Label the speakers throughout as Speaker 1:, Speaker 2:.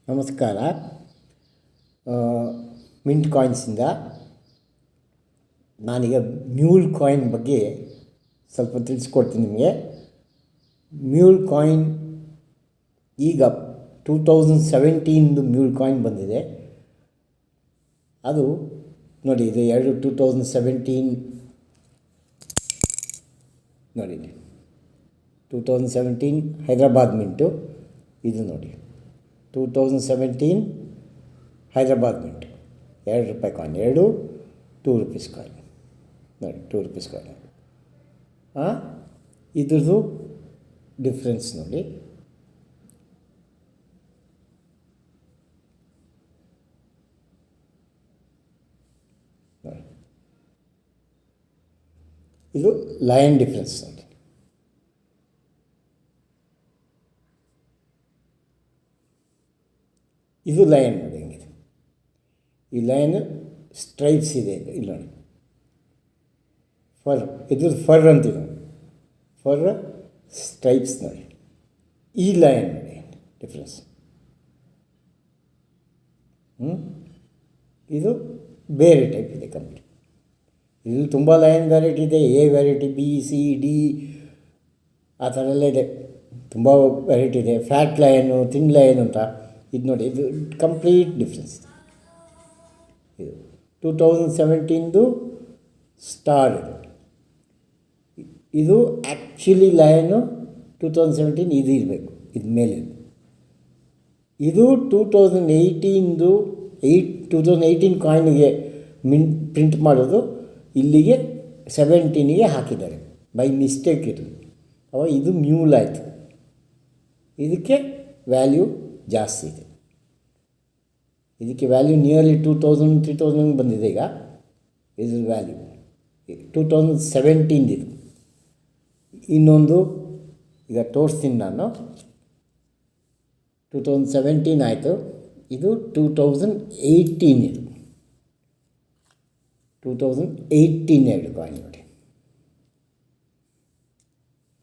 Speaker 1: ನಮಸ್ಕಾರ. ಮಿಂಟ್ ಕಾಯಿನ್ಸಿಂದ ನಾನೀಗ mule coin ಬಗ್ಗೆ ಸ್ವಲ್ಪ ತಿಳಿಸ್ಕೊಡ್ತೀನಿ ನಿಮಗೆ. ಮ್ಯೂಲ್ ಕಾಯಿನ್ ಈಗ 2017 ಮ್ಯೂಲ್ ಕಾಯಿನ್ ಬಂದಿದೆ. ಅದು ನೋಡಿ, ಇದು 2017 ನೋಡಿ, 2017 ಹೈದರಾಬಾದ್ ಮಿಂಟು. ಇದು ನೋಡಿ 2017 ಹೈದರಾಬಾದ್ ಮಿಂಟ್, ₹2 ಕಾಯಿನ್, ಎರಡು ₹2 ಕಾಯಿನ್ ನೋಡಿ, ₹2 ಕಾಯಿನ್. ಇದ್ರದ್ದು ಡಿಫ್ರೆನ್ಸ್ ನೋಡಿ. ಇದು ಲಯನ್ ಡಿಫ್ರೆನ್ಸ್ ನೋಡಿ. ಇದು ಲಯನ್ ನೋಡಿ ಹೆಂಗಿದೆ. ಈ ಲಯನ್ ಸ್ಟ್ರೈಪ್ಸ್ ಇದೆ ಇಲ್ಲಿ ನೋಡಿ. ಇದ್ರದ್ದು ಫರ್ ಅಂತೀವಿ ನಾವು, ಫರ್ ಸ್ಟ್ರೈಪ್ಸ್ ನೋಡಿ. ಈ ಲಯನ್ ನೋಡಿ ಡಿಫ್ರೆನ್ಸ್. ಇದು ಬೇರೆ ಟೈಪ್ ಇದೆ ಕಂಪ್ಲೀಟ್. ಇದು ತುಂಬ ಲಯನ್ ವ್ಯಾರೈಟಿ ಇದೆ, A variety, B, C, D, ಆ ಥರ ಎಲ್ಲ ಇದೆ. ತುಂಬ ವೆರೈಟಿ ಇದೆ. ಫ್ಯಾಟ್ ಲಯನು, ಥಿನ್ ಲಯನ್ ಅಂತ. ಇದು ನೋಡಿ, ಇದು ಕಂಪ್ಲೀಟ್ ಡಿಫ್ರೆನ್ಸ್. ಇದು 2017 ಸ್ಟಾರ್. ಇದು ಆ್ಯಕ್ಚುಲಿ ಲಯನು 2017 ಇದು ಇರಬೇಕು, ಇದು ಮೇಲೆ. ಇದು 2018 ಕಾಯಿನ್ಗೆ ಪ್ರಿಂಟ್ ಮಾಡೋದು ಇಲ್ಲಿಗೆ 17ಗೆ ಹಾಕಿದ್ದಾರೆ ಬೈ ಮಿಸ್ಟೇಕ್. ಅವಾಗ ಇದು ಮ್ಯೂಲ್ ಆಯಿತು. ಇದಕ್ಕೆ ವ್ಯಾಲ್ಯೂ ಜಾಸ್ತಿ ಇದೆ. ಇದಕ್ಕೆ ವ್ಯಾಲ್ಯೂ ನಿಯರ್ಲಿ 2000-3000 ಬಂದಿದೆ ಈಗ. ಇದ್ರ ವ್ಯಾಲ್ಯೂ 2017 ಇದು. ಇನ್ನೊಂದು ಈಗ ತೋರಿಸ್ತೀನಿ ನಾನು. 2017 ಆಯಿತು. ಇದು 2018 ಇದು. 2018 ಎರಡು ಕಾಯಿನ್ ನೋಡಿ,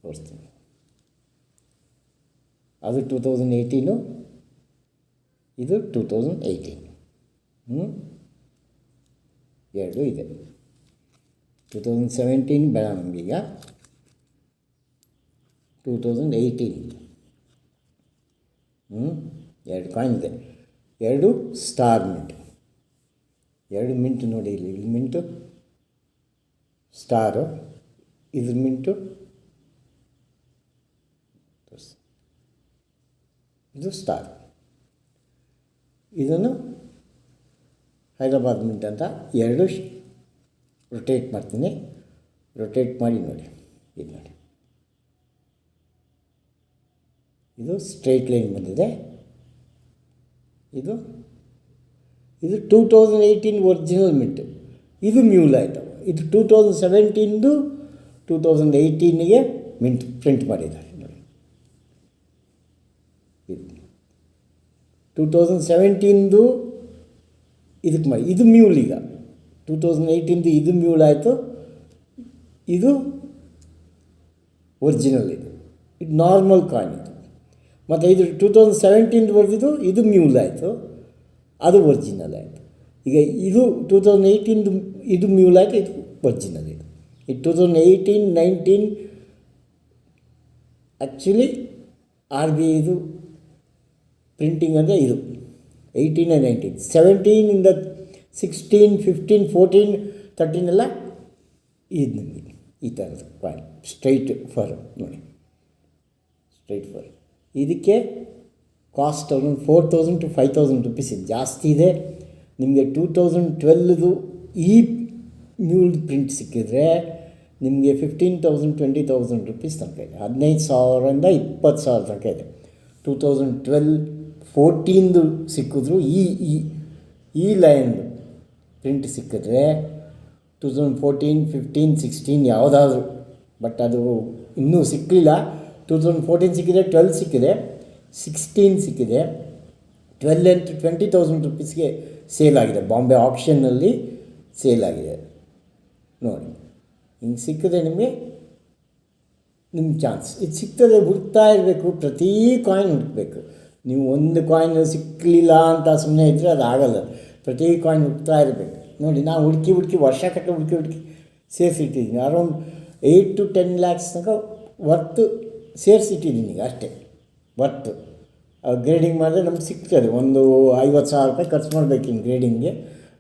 Speaker 1: ತೋರಿಸ್ತೀನಿ. ಅದು 2018, ಇದು 2018. ಎರಡು ಇದೆ. 2017 ಬೇಡ ನಮಗೀಗ, 2018 ಎರಡು ಕಾಯಿನ್ ಇದೆ. ಎರಡು ಸ್ಟಾರ್ ಮಿಂಟ್, ಎರಡು ಮಿಂಟ್ ನೋಡಿ. ಇಲ್ಲಿ ಮಿಂಟು ಸ್ಟಾರು, ಇದ್ರ ಮಿಂಟು ಇದು ಸ್ಟಾರ್. ಇದನ್ನು ಹೈದರಾಬಾದ್ ಮಿಂಟ್ ಅಂತ. ಎರಡು ರೊಟೇಟ್ ಮಾಡ್ತೀನಿ. ರೊಟೇಟ್ ಮಾಡಿ ನೋಡಿ, ಇದು ನೋಡಿ, ಇದು ಸ್ಟ್ರೈಟ್ ಲೈನ್ ಬಂದಿದೆ. ಇದು 2018 ಒರಿಜಿನಲ್ ಮಿಂಟು. ಇದು ಮ್ಯೂಲ್ ಆಯಿತು. ಇದು 2017 2018ಗೆ ಮಿಂಟ್ ಪ್ರಿಂಟ್ ಮಾಡಿದ್ದಾರೆ ನೋಡಿ. ಇದು 2017 ಇದಕ್ಕೆ ಮಾಡಿ. ಇದು ಮ್ಯೂಲ್. ಈಗ 2018 ಇದು ಮ್ಯೂಲ್ ಆಯಿತು. ಇದು ಒರಿಜಿನಲ್. ಇದು ನಾರ್ಮಲ್ ಕಾಯಿನ್ ಇದು. ಮತ್ತು ಇದು 2017 ಬರೆದಿದ್ದು ಇದು ಮ್ಯೂಲ್ ಆಯಿತು, ಅದು ಒರಿಜಿನಲ್ ಆಯಿತು. ಈಗ ಇದು 2018 ಇದು ಮ್ಯೂಲ್ ಆಯಿತು, ಇದು ಒರಿಜಿನಲ್. ಇದು 2018-19 ಆ್ಯಕ್ಚುಲಿ RBI ಇದು ಪ್ರಿಂಟಿಂಗ್ ಅಂದರೆ ಇದು 18 and 19. 17ಇಂದ 16, 15, 14, 13 ಎಲ್ಲ ಇದು ನಿಮಗೆ ಈ ಥರದ್ದು ಕಾಯಿನ್. ಸ್ಟ್ರೈಟ್ ಫರ್ ನೋಡಿ, ಸ್ಟ್ರೈಟ್ ಫರ್. ಇದಕ್ಕೆ ಕಾಸ್ಟ್ ಒಂದು 4,000 to 5,000 ರುಪೀಸ್ ಇದೆ, ಜಾಸ್ತಿ ಇದೆ. ನಿಮಗೆ 2012 ಈ ಮ್ಯೂಲ್ ಪ್ರಿಂಟ್ ಸಿಕ್ಕಿದ್ರೆ ನಿಮಗೆ 15,000 20,000 ರುಪೀಸ್ ತನಕ ಇದೆ. 15,000ರಿಂದ 20,000 ತನಕ ಇದೆ. 2012-14 ಸಿಕ್ಕಿದ್ರು ಈ ಲೈನ್ ಪ್ರಿಂಟ್ ಸಿಕ್ಕಿದ್ರೆ 2014, 15, 16 ಯಾವುದಾದ್ರೂ, ಬಟ್ ಅದು ಇನ್ನೂ ಸಿಕ್ಕಲಿಲ್ಲ. 2014 ಸಿಕ್ಕಿದೆ, 12 ಸಿಕ್ಕಿದೆ, 16 ಸಿಕ್ಕಿದೆ. 12 and 20,000 ರುಪೀಸ್ಗೆ ಸೇಲ್ ಆಗಿದೆ. ಬಾಂಬೆ ಆಪ್ಷನ್ನಲ್ಲಿ ಸೇಲ್ ಆಗಿದೆ ನೋಡಿ. ಹಿಂಗೆ ಸಿಕ್ಕಿದೆ ನಿಮಗೆ ನಿಮ್ಮ ಚಾನ್ಸ್. ಇದು ಸಿಗ್ತದೆ, ಹುಡುಕ್ತಾ ಇರಬೇಕು, ಪ್ರತಿ ಕಾಯಿನ್ ಹುಡುಕಬೇಕು. ನೀವು ಒಂದು ಕಾಯಿನ್ ಸಿಕ್ಕಲಿಲ್ಲ ಅಂತ ಸುಮ್ಮನೆ ಇದ್ದರೆ ಅದು ಆಗಲ್ಲ. ಪ್ರತಿ ಕಾಯಿನ್ ಹುಡ್ತಾ ಇರಬೇಕು. ನೋಡಿ, ನಾನು ಹುಡುಕಿ ವರ್ಷಗಟ್ಟಲೆ ಹುಡುಕಿ ಸೇರಿಸಿಟ್ಟಿದ್ದೀನಿ. ಅರೌಂಡ್ 8 to 10 lakhs ತನಕ ವರ್ತು ಸೇರಿಸಿಟ್ಟಿದ್ದೀನಿ ಈಗ ಅಷ್ಟೇ. ವರ್ತು ಗ್ರೇಡಿಂಗ್ ಮಾಡಿದ್ರೆ ನಮ್ಗೆ ಸಿಗ್ತದೆ. ಒಂದು 50,000 ರೂಪಾಯಿ ಖರ್ಚು ಮಾಡಬೇಕು ಇನ್ನು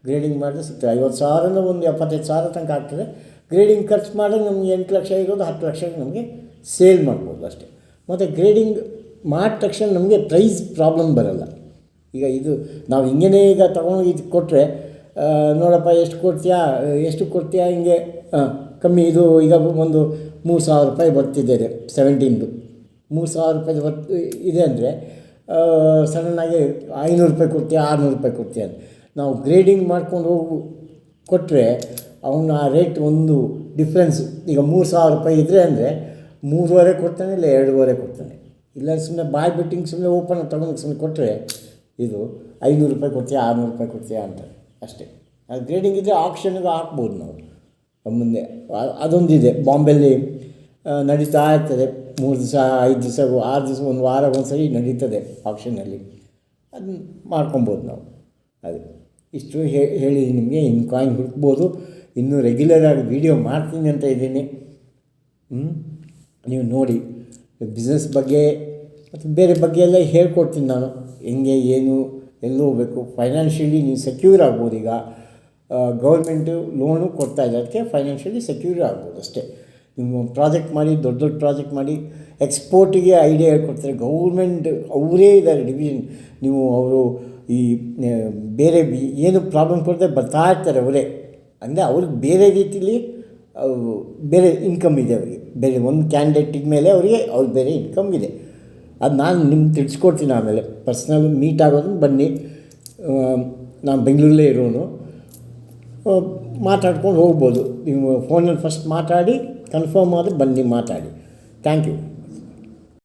Speaker 1: ಗ್ರೇಡಿಂಗ್ ಮಾಡಿದ್ರೆ ಸಿಗ್ತದೆ. 50,000 ಒಂದು 75,000 ತನಕ ಆಗ್ತದೆ. ಗ್ರೇಡಿಂಗ್ ಖರ್ಚು ಮಾಡಿದ್ರೆ ನಮ್ಗೆ 8 ಲಕ್ಷ ಇರೋದು 10 ಲಕ್ಷಕ್ಕೆ ನಮಗೆ ಸೇಲ್ ಮಾಡ್ಬೋದು ಅಷ್ಟೇ. ಮತ್ತು ಗ್ರೇಡಿಂಗ್ ಮಾಡಿದ ತಕ್ಷಣ ನಮಗೆ ಪ್ರೈಸ್ ಪ್ರಾಬ್ಲಮ್ ಬರೋಲ್ಲ. ಈಗ ಇದು ನಾವು ಹಿಂಗೇ ಈಗ ತೊಗೊಂಡು ಇದು ಕೊಟ್ಟರೆ, ನೋಡಪ್ಪ ಎಷ್ಟು ಕೊಡ್ತೀಯಾ ಹಿಂಗೆ ಕಮ್ಮಿ, ಇದು ಈಗ ಒಂದು 3,000 ರೂಪಾಯಿ ಬರ್ತಿದೆ 17ದು 3,000 ರೂಪಾಯಿ ಇದೆ ಅಂದರೆ ಸಡನ್ನಾಗಿ 500 ರೂಪಾಯಿ ಕೊಡ್ತೀಯಾ 600 ರೂಪಾಯಿ ಕೊಡ್ತೀಯ ಅಂತ ನಾವು ಗ್ರೇಡಿಂಗ್ ಮಾಡ್ಕೊಂಡು ಹೋಗಿ ಕೊಟ್ಟರೆ ಅವನ ಆ ರೇಟ್ ಒಂದು ಡಿಫ್ರೆನ್ಸು. ಈಗ 3,000 ರೂಪಾಯಿ ಇದ್ದರೆ ಅಂದರೆ 3.5 ಕೊಡ್ತಾನೆ, ಇಲ್ಲ 2.5 ಕೊಡ್ತಾನೆ. ಇಲ್ಲ ಸುಮ್ಮನೆ ಬಾಯ್ ಬಿಟ್ಟಿಂಗ್ ಸುಮ್ಮನೆ ಓಪನ್ ತೊಗೊಂಡು ಸುಮ್ಮನೆ ಕೊಟ್ಟರೆ ಇದು 500 ರೂಪಾಯಿ ಕೊಡ್ತೀಯಾ 600 ರೂಪಾಯಿ ಕೊಡ್ತೀಯಾ ಅಂತ ಅಷ್ಟೇ. ಅದು ಗ್ರೇಡಿಂಗ್ ಇದ್ದರೆ ಆಪ್ಷನ್ಗೆ ಹಾಕ್ಬೋದು ನಾವು ಮುಂದೆ. ಅದೊಂದಿದೆ ಬಾಂಬೆಯಲ್ಲಿ ನಡೀತಾ ಇರ್ತದೆ. 3 ದಿವಸ 5 ದಿವಸ 6 ದಿವಸ ಒಂದು ವಾರ ಒಂದು ಸರಿ ನಡೀತದೆ ಆಪ್ಷನಲ್ಲಿ. ಅದನ್ನ ಮಾಡ್ಕೊಬೋದು ನಾವು. ಅದು ಇಷ್ಟು ಹೇಳಿ ನಿಮಗೆ ಇನ್ನು ಕಾಯಿನ್ ಹುಡುಕ್ಬೋದು. ಇನ್ನೂ ರೆಗ್ಯುಲರಾಗಿ ವೀಡಿಯೋ ಮಾಡ್ತೀನಿ ಅಂತ ಇದ್ದೀನಿ. ನೀವು ನೋಡಿ, ಬಿಸ್ನೆಸ್ ಬಗ್ಗೆ ಮತ್ತು ಬೇರೆ ಬಗ್ಗೆ ಎಲ್ಲ ಹೇಳ್ಕೊಡ್ತೀನಿ ನಾನು. ಹೆಂಗೆ ಏನು ಎಲ್ಲಿ ಹೋಗಬೇಕು, ಫೈನಾನ್ಷಿಯಲಿ ನೀವು ಸೆಕ್ಯೂರ್ ಆಗ್ಬೋದು. ಈಗ ಗೌರ್ಮೆಂಟು ಲೋನು ಕೊಡ್ತಾಯಿದೆ, ಅದಕ್ಕೆ ಫೈನಾನ್ಷಿಯಲಿ ಸೆಕ್ಯೂರ್ ಆಗ್ಬೋದು ಅಷ್ಟೇ. ನೀವು ಪ್ರಾಜೆಕ್ಟ್ ಮಾಡಿ, ದೊಡ್ಡ ಪ್ರಾಜೆಕ್ಟ್ ಮಾಡಿ ಎಕ್ಸ್ಪೋರ್ಟಿಗೆ ಐಡಿಯಾ ಹೇಳ್ಕೊಡ್ತಾರೆ. ಗೌರ್ಮೆಂಟ್ ಅವರೇ ಇದ್ದಾರೆ ಡಿವಿಷನ್. ನೀವು ಅವರು ಈ ಬೇರೆ ಏನು ಪ್ರಾಬ್ಲಮ್ ಕೊಡ್ತಾರೆ ಬರ್ತಾ ಇರ್ತಾರೆ ಅವರೇ. ಅಂದರೆ ಅವ್ರಿಗೆ ಬೇರೆ ರೀತಿಲಿ ಬೇರೆ ಇನ್ಕಮ್ ಇದೆ ಅವರಿಗೆ. ಬೇರೆ ಒಂದು ಕ್ಯಾಂಡಿಡೇಟಿಗೆ ಮೇಲೆ ಅವ್ರಿಗೆ ಬೇರೆ ಇನ್ಕಮ್ ಇದೆ. ಅದು ನಾನು ನಿಮ್ಗೆ ತಿಳಿಸ್ಕೊಡ್ತೀನಿ. ಆಮೇಲೆ ಪರ್ಸ್ನಲ್ ಮೀಟ್ ಆಗೋದನ್ನು ಬನ್ನಿ. ನಾನು ಬೆಂಗಳೂರಲ್ಲೇ ಇರೋನು, ಮಾತಾಡ್ಕೊಂಡು ಹೋಗ್ಬೋದು. ನೀವು ಫೋನಲ್ಲಿ ಫಸ್ಟ್ ಮಾತಾಡಿ ಕನ್ಫರ್ಮ್ ಆದರೆ ಬನ್ನಿ ಮಾತಾಡಿ. Thank you.